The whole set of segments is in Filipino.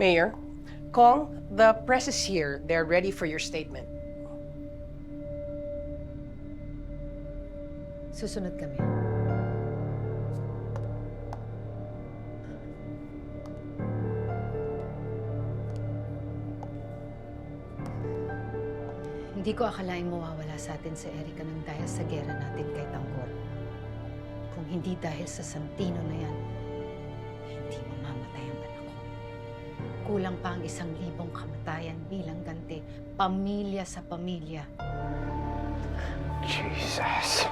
Mayor, Kong, the press is here. They're ready for your statement. Susunod kami. Hindi ko akalaing mawawala sa atin si Erica nang dahil sa gera natin kay Tanggol. Kung hindi dahil sa Santino na yan, hindi mamamatay ang anak ko. Kulang pa ang 1,000 kamatayan bilang ganti, pamilya sa pamilya. Jesus.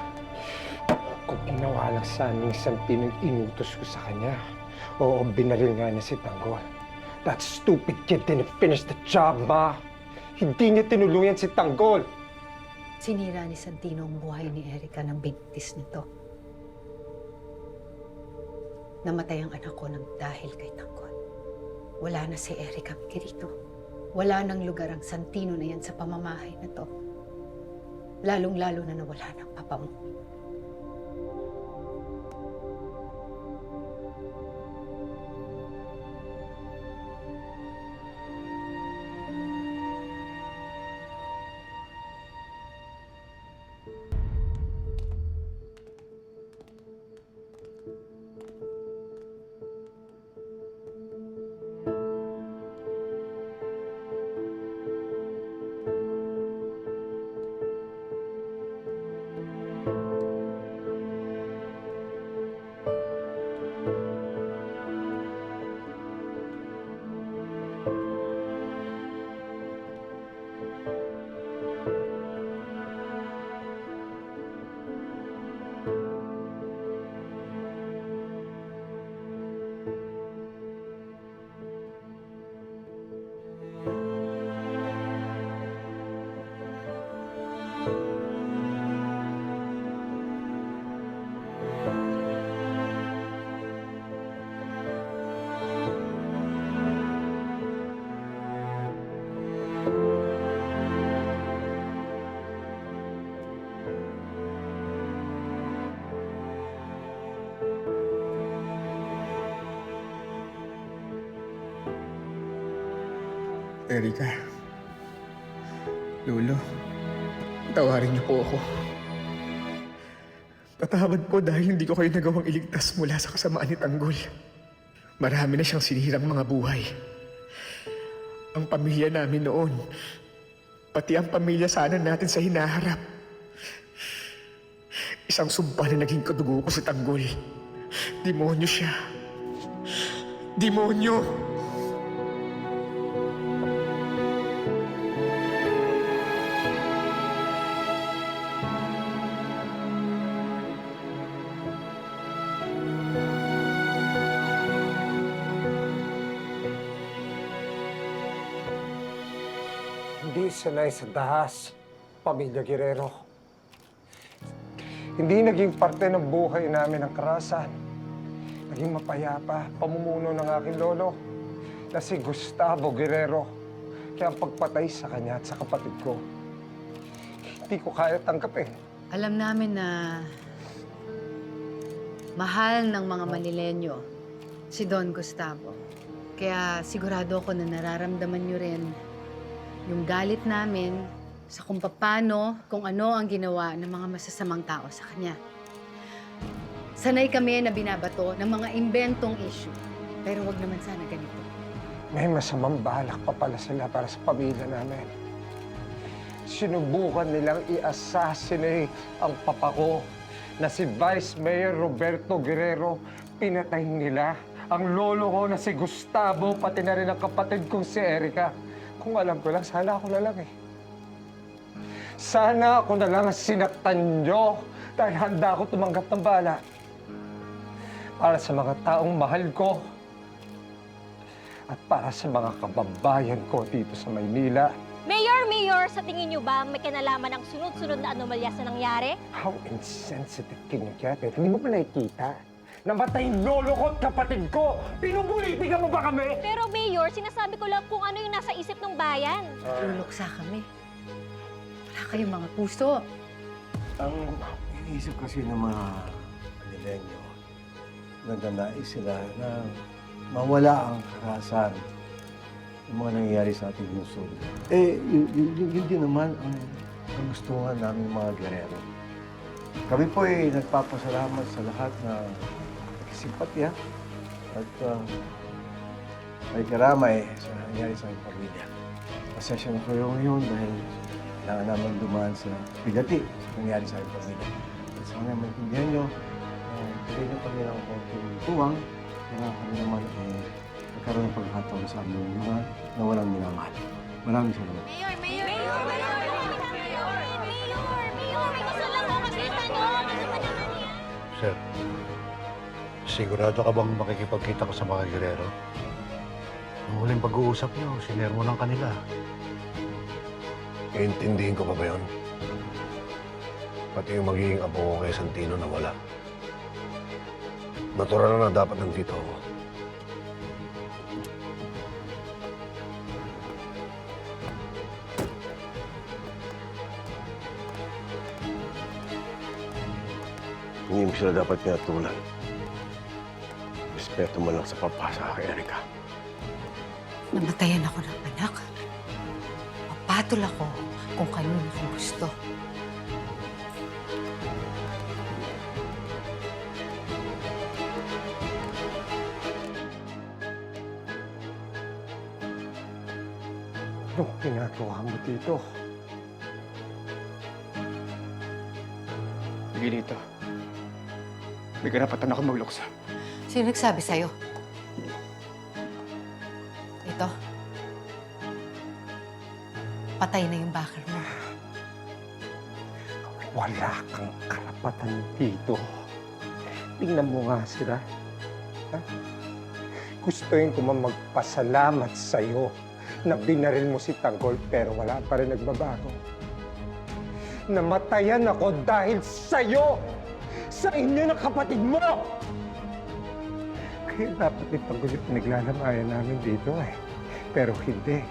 Kung ginawa lang sa aming Santino yung inutos ko sa kanya, oo, binaril nga niya si Tanggol. That stupid kid didn't finish the job, Ma. Hindi niya tinuluyan si Tanggol. Sinira ni Santino ang buhay ni Erica ng bintis nito. Namatay ang anak ko nang dahil kay Tanggol. Wala na si Erica Miguelito. Wala nang lugar ang Santino na yan sa pamamahay na to. Lalong-lalo na nawala ng papa mo. Erica, Lolo, tawarin niyo po ako. Patawad po dahil hindi ko kayo nagawang iligtas mula sa kasamaan ni Tanggol. Marami na siyang sinirang mga buhay. Ang pamilya namin noon, pati ang pamilya sana natin sa hinaharap. Isang sumpa na naging kadugo ko si Tanggol. Demonyo siya. Demonyo! Hindi sanay sa dahas, Pamilya Guerrero. Hindi naging parte ng buhay namin ang karahasan. Naging mapayapa, pamumuno ng aking lolo na si Gustavo Guerrero. Kaya ang pagpatay sa kanya at sa kapatid ko, hindi ko kaya tanggapin. Alam namin na mahal ng mga Manileño si Don Gustavo. Kaya sigurado ako na nararamdaman niyo rin yung galit namin sa kung paano, kung ano ang ginawa ng mga masasamang tao sa kanya. Sanay kami na binabato ng mga inventong issue. Pero wag naman sana ganito. May masamang balak pa pala sila para sa pamilya namin. Sinubukan nilang i-assassinate ang papa ko na si Vice Mayor Roberto Guerrero. Pinatay nila ang lolo ko na si Gustavo, pati na rin ang kapatid kong si Erica. Kung alam ko lang, sana ako na lang eh. Sana ako na lang ang sinaktan nyo dahil handa ako tumanggap ng bala. Para sa mga taong mahal ko at para sa mga kababayan ko dito sa Maynila. Mayor, sa tingin niyo ba may kinalaman ang sunod-sunod na anomalya sa nangyari? How insensitive can you get it? Hindi mo pa nakikita? Namatay yung lolo ko at kapatid ko! Pinubulitigan mo ba kami? Pero Mayor, sinasabi ko lang kung ano yung nasa isip ng bayan. Luluksa kami. Wala kayong mga puso. Ang iniisip kasi ng mga Manileño, nagnanais sila na mawala ang karahasan yung mga nangyayari sa ating lungsod. Eh, yun din naman ang gustuhan namin mga Guerrero. Kami po ay nagpapasalamat sa lahat na simpatya at may karamay sa nangyayari sa aking pamilya. Pasensya na kayo ngayon dahil kailangan naman dumaan sa bigati sa nangyayari sa aking pamilya. At sana maintindihan nyo, tuloy na kami ng konting tuwang kaya kami naman nagkaroon ng pagkakataon sa aming mga na walang minamahal. Maraming salamat. Mayor! Mayor! Mayor! Mayor! Mayor! May kasal lang ako kasi tanong! Ano ba naman yan? Sir, sigurado ka bang makikipagkita ko sa mga Guerrero? Ang huling pag-uusap niyo, sinermo ng kanila. Iintindihin ko pa ba yun? Pati yung magiging apo ko kay Santino na wala. Natural na dapat nandito ako. Hindi mo sila dapat pinatulan. Respeto mo lang sa papasa kay Erica. Namatayan ako ng anak. Papatol ako kung kanino ko gusto. Anong ginagawa mo dito? Sige dito. May karapatan ako magluksa. Sino nagsabi sa'yo? Ito. Patay na yung bakal mo. Wala kang karapatan dito. Tingnan mo nga sila. Ha? Gustuin ko man magpasalamat sa'yo na binaril mo si Tanggol pero wala pa rin nagbabago. Namatayan ako dahil sa'yo! Sa inyo ng kapatid mo! Kaya dapat ipagul yung pinaglalamayan namin dito eh. Pero hindi.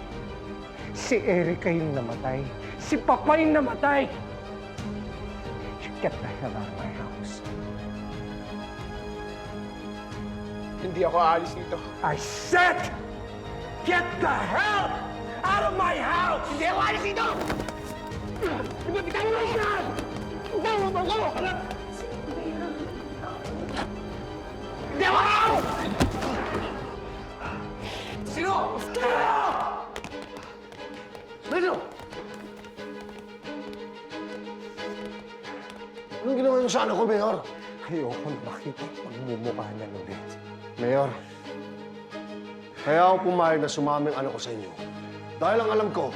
Si Erica yung namatay. Si Papa yung namatay! You get the hell out of my house. Hindi ako aalis dito. I said, get the hell out of my house! Hindi ako alis dito! Bitawan mo yan! Bitawan mo ko! Hindi ako alis! Sino? Sino? Sino? Anong ginawa niyo sa anak ko, Mayor? Ayoko na makita ang pagmumukha niya ulit. Mayor, kaya ako pumayag na sumaming anak ko sa inyo. Dahil ang alam ko,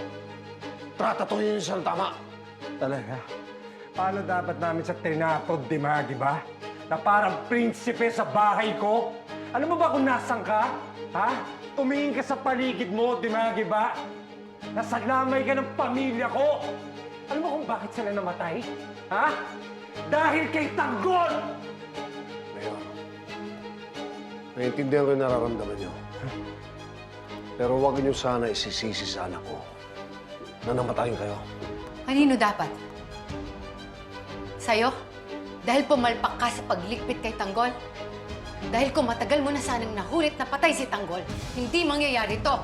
tratatuhin niyo siya ng tama. Talaga? Paano dapat namin sa tinatod, Dimagi ba? Na parang prinsipe sa bahay ko? Alam mo ba kung nasan ka? Ha? Tumingin ka sa paligid mo, Dimagi ba? Nasalamay ka ng pamilya ko! Alam mo kung bakit sila namatay? Ha? Dahil kay Tanggol! Mayor, naiintindihan ko yung nararamdaman niyo. Pero huwag niyo sana isisisi sa anak ko na namatayin kayo. Kanino dapat? Sa'yo? Dahil pumalpak ka sa paglikpit kay Tanggol? Dahil kung matagal mo na sanang nahulit na patay si Tanggol, hindi mangyayari to.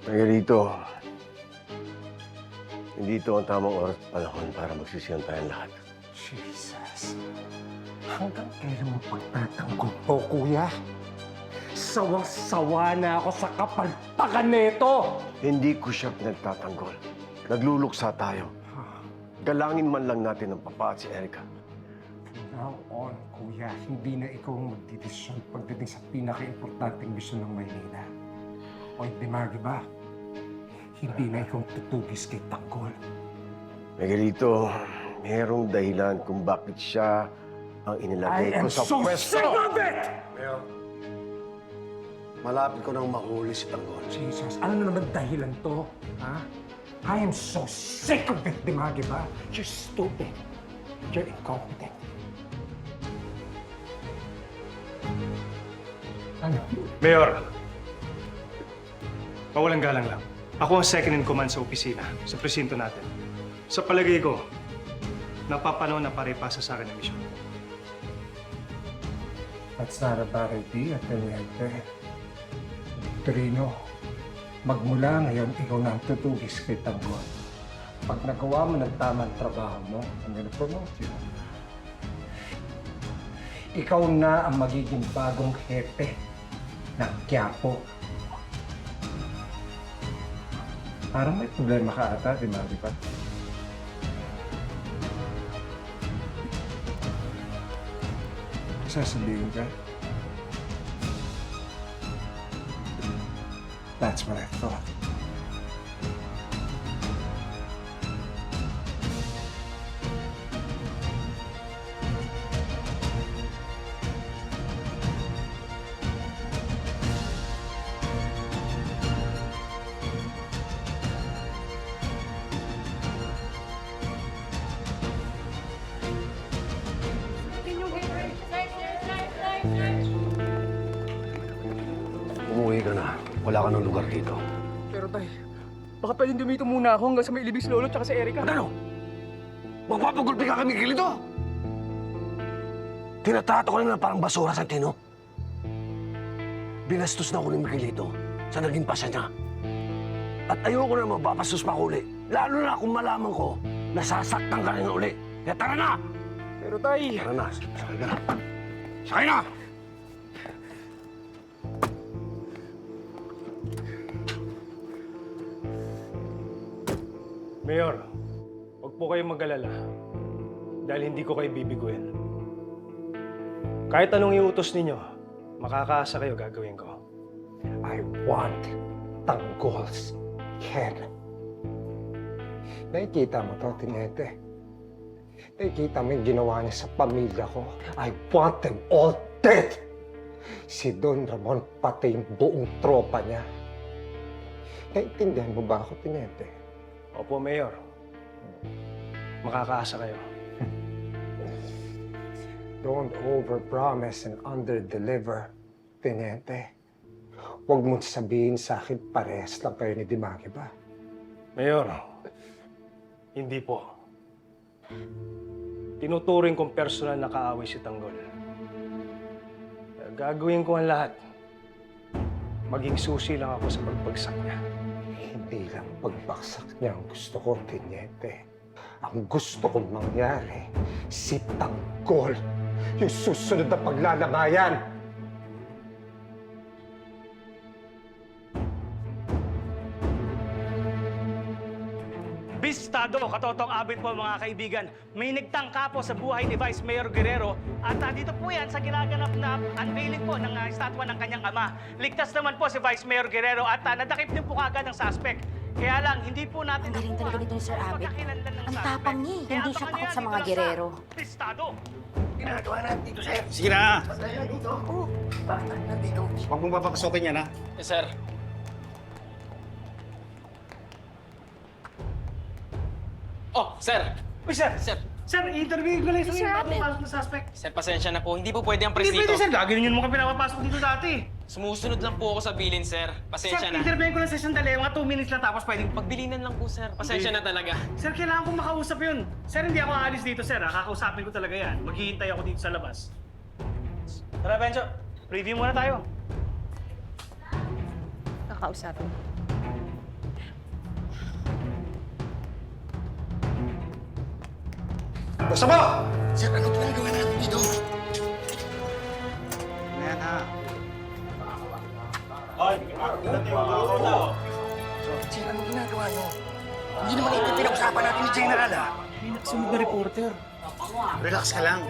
Margarito, hindi ito ang tamang oras at panahon para magsisiyan tayong lahat. Jesus. Hanggang kailan mo pagtatanggol to, kuya? Sawang-sawa na ako sa kapalpakan nito! Hindi ko siya pinagtatanggol. Nagluluksa tayo. Galangin man lang natin ang papa at si Erica. Now on, kuya, hindi na ikaw ang magdidesisyon pagdating sa pinaka-importanting misyon ng Maynila. O hindi, Margie ba? Hindi na ikaw tutugis kay Tanggol. Margarito, merong dahilan kung bakit siya ang inilagay ko sa pwesto. sick of it! Mayor, malapit ko nang mahuli si Tanggol. Jesus, ano na naman dahilan to? Ha? I am so sick of it, Dimagi ba? You're stupid. You're incompetent. Ano? Mayor, Mawalang galang lang. Ako ang second in command sa opisina, sa presinto natin. Sa palagay ko, napapanahon na pare-pasa sa akin ang misyon. That's not a bad idea, Teniente. Trino, magmula ngayon, ikaw na ang tutugis kay Tanggol. Pag nagawa mo ng tamang trabaho mo, I'm gonna promote you. Ikaw na ang magiging bagong hepe ng Quiapo. Parang may problema ka ata, di ba? Sasabihin ka? That's what I thought. Umuwi ka na. Wala ka ng lugar dito. Pero tay, baka pwedeng dumito muna ako hanggang sa may ilibing si Lolo tsaka si Erica. Ano? Magpapagulpi ka kami kilito? Tinatato ko lang na parang basura sa tino. Binastos na ako ni Miguelito sa naging pasya niya. At ayoko na mapapastos pa uli. Lalo na kung malaman ko, nasasaktan ka rin uli. Kaya tara na! Pero tay... Tara na, sakay na. Sakay na! Mayor, huwag po kayong mag-alala dahil hindi ko kayo bibiguin. Kahit anong iutos ninyo, makakaasa kayo gagawin ko. I want Tanggol's head. Nakikita mo to, Teniente. Nakikita mo yung ginawa niya sa pamilya ko. I want them all dead. Si Don Ramon, pati yung buong tropa niya. Naintindihan mo ba ako, Teniente? Opo, Mayor. Makakaasa kayo. Don't overpromise and underdeliver, Teniente. Huwag mong sabihin sa akin parehas lang kayo ni Dimagi ba? Mayor, hindi po. Tinuturing kong personal na kaaway si Tanggol. Gagawin ko ang lahat. Maging susi lang ako sa pagbagsak niya. Hindi lang pagbaksak niya ang gusto ko, Teniente. Ang gusto kong mangyari, si Tanggol, yung susunod na paglalamayan. Bistado, katotong abit po mga kaibigan. May nagtangka po sa buhay ni Vice Mayor Guerrero at dito po yan sa ginaganap na unveiling po ng estatwa ng kanyang ama. Ligtas naman po si Vice Mayor Guerrero at nadakip din po kagad ang suspect. Kaya lang, hindi po natin... Ang galing talaga nito ni Sir Abit. Ang tapang niya eh. Hindi siya takot sa mga gerero. Bistado! Ginagawa natin dito, sir. Sige na! Oo. Huwag mong papapasokin yan, ha? Yes, sir. Oh, sir! Uy, sir! Sir! Sir, i-interview ko lang Sir Abit. papasok na suspect. Sir, pasensya na po. Hindi po pwede ang Hindi press pwede, dito. sir. Lagi ninyo mo kami pinapapasok dito dati. Sumusunod lang po ako sa bilin, sir. Sir, Pasensya na. interviewin ko lang sa sandali. Mga 2 minutes lang tapos pwedeng... Pagbilinan lang po, sir. Pasensya na talaga. Sir, kailangan kong makausap yun. Sir, hindi ako aalis dito, sir. Kakausapin ko talaga yan. Maghihintay ako dito sa labas. Tara, Benjo. Review muna tayo. Kakausapin. Basta mo! Sir, ano ginagawa natin dito? Ayan, ha? Sir, ano ginagawa nyo? Hindi naman ito pinag-usapan natin ni General, ha? May nagsunod na reporter. Relax ka lang.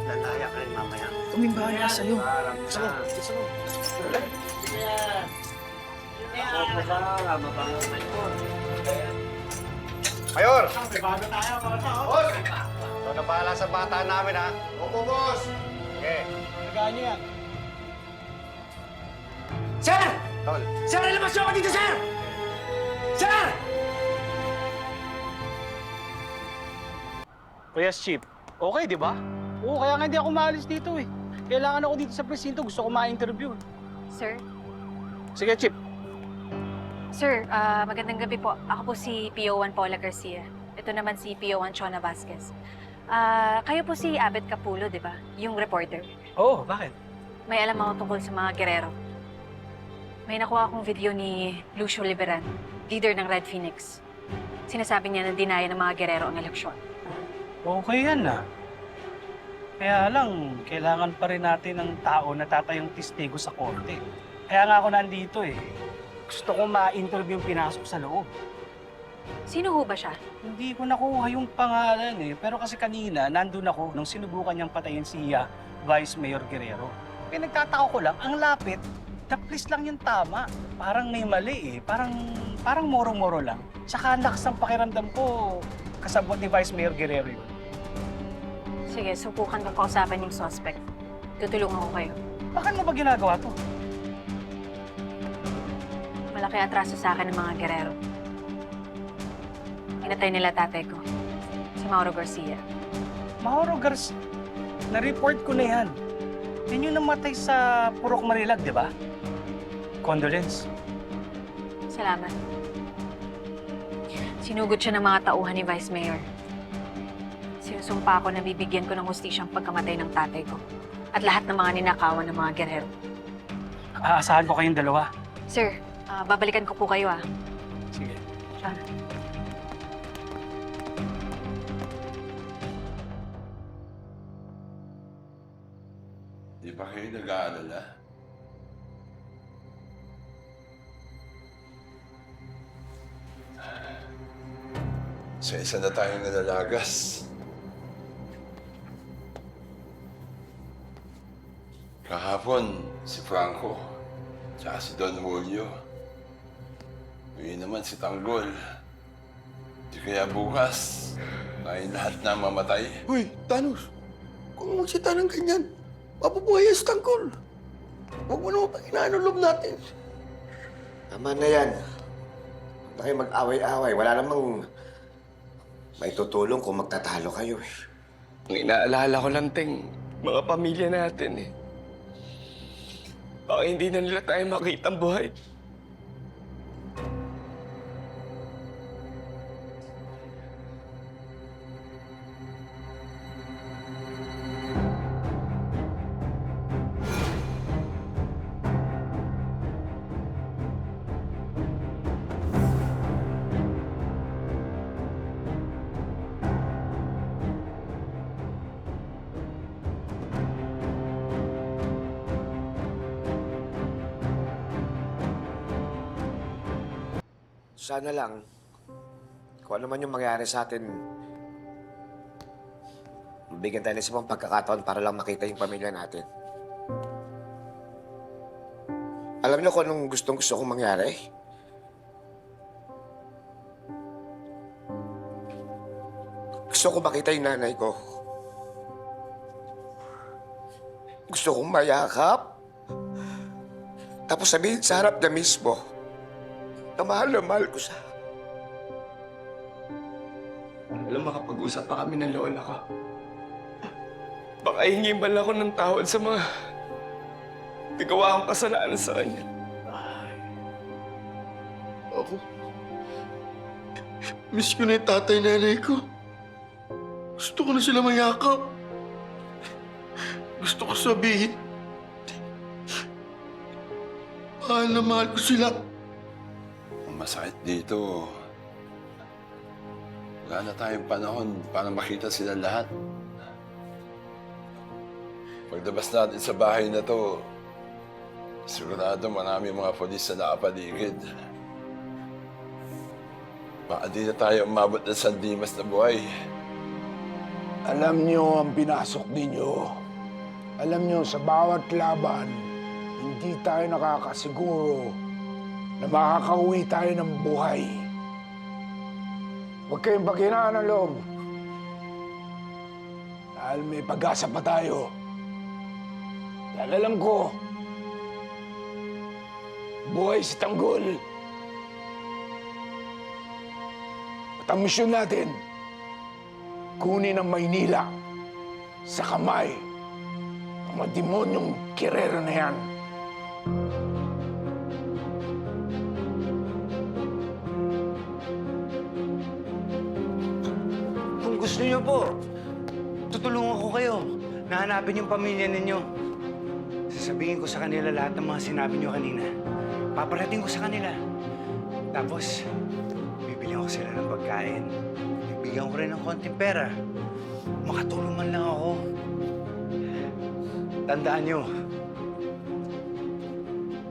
Lalaya ka rin mamaya. Kaming bahala sa'yo. Gusto mo? Gusto mo? Mayor! Boss! Ito na bahala sa bata namin, ha? Opo, boss! Okay. Tagaan niyo yan. Sir! Tol. Sir, ilabas niyo ako dito, sir! Sir! Yes, Chief. Okay, di ba? Oo, kaya nga hindi ako maalis dito eh. Kailangan ako dito sa presinto. Gusto ko ma-interview. Sir, Sige, Chip. Sir, magandang gabi po. Ako po si PO1 Paula Garcia. Ito naman si PO1 Chona Vasquez. Kayo po si Abet Capulo, di ba? Yung reporter. Oo, bakit? May alam ako tungkol sa mga gerero. May nakuha akong video ni Lucio Liberan, leader ng Red Phoenix. Sinasabi niya na dinaya ng mga gerero ang eleksyon. Okay yan ah. Kaya lang, kailangan pa rin natin ng tao na tatayong testigo sa korte. Kaya nga ako nandito eh. Gusto ko ma-interview yung pinasok sa loob. Sino ho ba siya? Hindi ko nakuha yung pangalan eh. Pero kasi kanina, nandun ako nung sinubukan niyang patayin si Vice Mayor Guerrero. Kaya nagtataka ko lang, ang lapit, taplis lang yung tama. Parang may mali eh. Parang moro-moro lang. Tsaka ang lakas ng pakiramdam ko, kasabot ni Vice Mayor Guerrero yun. Sige, subukan kong kausapin yung suspect. Tutulungan ko kayo. Bakit mo ba ginagawa to? Malaki atraso sa akin ng mga gerero. Inatay nila tatay ko, si Mauro Garcia. Mauro Garcia, na-report ko na yan. Yan yung namatay sa Purok Marilag, di ba? Condolence. Salamat. Sinugod siya ng mga tauhan ni Vice Mayor. Sinusumpa ako na bibigyan ko ng hustisyang pagkamatay ng tatay ko at lahat ng mga ninakawan ng mga gerero. Aasahan ko kayong dalawa. Sir, babalikan ko po kayo Sige. Siya. Di ba kayo nag-aalala? Sa isa na tayong nalalagas. Kahapon, si Franco, tsaka si Don Julio. Ngayon naman si Tanggol. Di kaya bukas, tayong lahat na mamatay. Uy, Thanos! Kung magsita ng ganyan, mabubuhay ang Tanggol. Huwag mo naman panghinaan ang loob natin. Tama na yan. Huwag na kayo mag-away-away. Wala namang may tutulong kung magtatalo kayo eh. Ang inaalala ko lang, Teng, mga pamilya natin eh. Baka hindi na nila tayo makitang buhay. Sana lang, kung ano man yung mangyari sa atin, mabigyan tayo ng isang pagkakataon para lang makita yung pamilya natin. Alam niyo kung anong gustong-gusto kong mangyari? Gusto ko makita yung nanay ko. Gusto kong mayakap. Tapos sabihin sa harap niya mismo, na mahal ko siya. Alam, makapag-usap pa kami ng lola ko. Baka hingi man lang ako ng tawad sa mga nagawa akong kasalanan sa kanya. Ako, miss ko na yung tatay nanay ko. Gusto ko na sila mayakap. Gusto ko sabihin, mahal na mahal ko sila. Masakit dito. Wala na tayong panahon para makita sila lahat. Pagdabas natin sa bahay na to, sigurado marami mga polis na nakapaligid. Baka di na tayo umabot ng San Dimas na buhay. Alam niyo ang pinasok ninyo. Alam niyo sa bawat laban, hindi tayo nakakasiguro na makakauwi tayo ng buhay. Huwag kayong paghinaan ng loob. Dahil may pag-asa pa tayo. Dahil alam ko, buhay si Tanggol. At ang misyon natin, kunin ang Maynila sa kamay ng mga demonyong kirero na yan. Kung gusto niyo po, tutulungan ko kayo. Nahanapin yung pamilya ninyo. Sasabihin ko sa kanila lahat ng mga sinabi niyo kanina. Paparating ko sa kanila. Tapos, bibigyan ko sila ng pagkain. Bibigyan ko rin ng konting pera. Makatulong man lang ako. Tandaan niyo,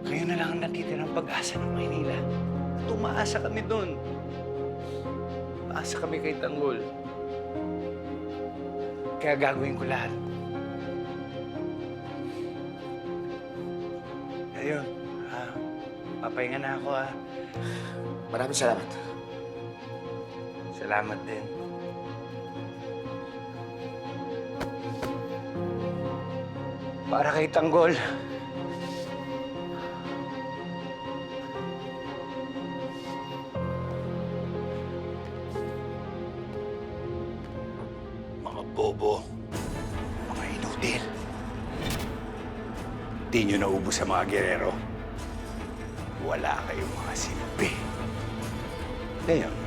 kayo na lang ang natitirang pag-asa ng Maynila. At umaasa kami doon. Umaasa kami kay Tanggol. Kaya gagawin ko lahat. Ayun, papahinga na ako, ha. Maraming salamat. Salamat din. Para kay Tanggol. Mga bobo, mga inutil. Di nyo naubos sa mga gerero. Wala kayong mga silbi. Ngayon,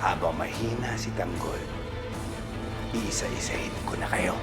habang mahina si Tanggol, iisa-isahin ko na kayo.